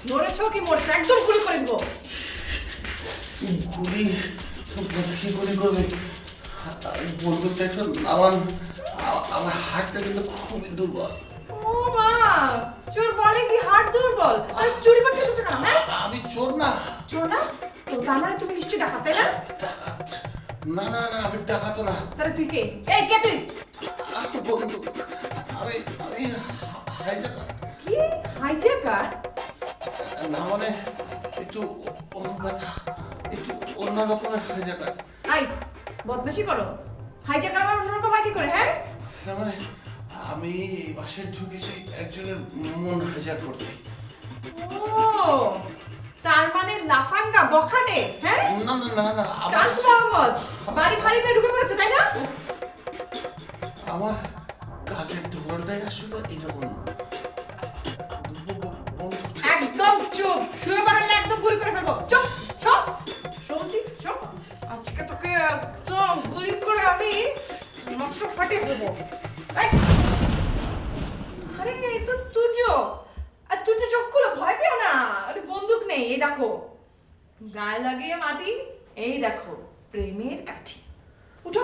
মরেছো কি মরেছো একদম গুলি করে দেবো। গুলি কি গুলি করবে? বন্দুকটা একটু নামান। আমার হাতটা কিন্তু খুবই দুর্বল। ও মা, চোর বলে কি হাত দুর্বল? আর চুরি করতে এসেছো কেন? হ্যাঁ, আমি চোর না। চোর না তো তার মানে তুমি নিশ্চয়ই ডাকাত, তাই না? ডাকাত? না না না, আমি ডাকাত না। তাহলে তুই কে? এই কে তুই? বন্দুক। আমি আমি হাইজাকার। কি হাইজ্যাকার? না মানে একটু ব্যথা, একটু অন্য রকমের হাইজাকার। আই বদমাশি করো। হাইজ্যাকার আবার অন্যরকম হয় কি করে? হ্যাঁ, না মানে আমি এই বাসায় ঢুকেছি একজনের মন হাইজাক করতে। ও তার মানে লাফাঙ্গা বখাটে। হ্যাঁ, না না না না, চান্স মোহাম্মদ বাড়ি খালি পেয়ে ঢুকে পড়েছো, তাই না? আমার কাজের ধরনটাই আসলে এরকম। একদম চুপ, শুয়ে পড়লে একদম গুলি করে ফেলবো। চুপ সব শুনছি, চুপ। আজকে তোকে একদম গুলি করে আমি মাত্র ফাটিয়ে দেবো। এই, আরে এই তো তুর্য। আর তুর্য চোখ খুলে ভয় পেও না। আরে বন্দুক নেই, এই দেখো গায়ে লাগিয়ে মাটি, এই দেখো প্রেমের কাঠি। উঠো।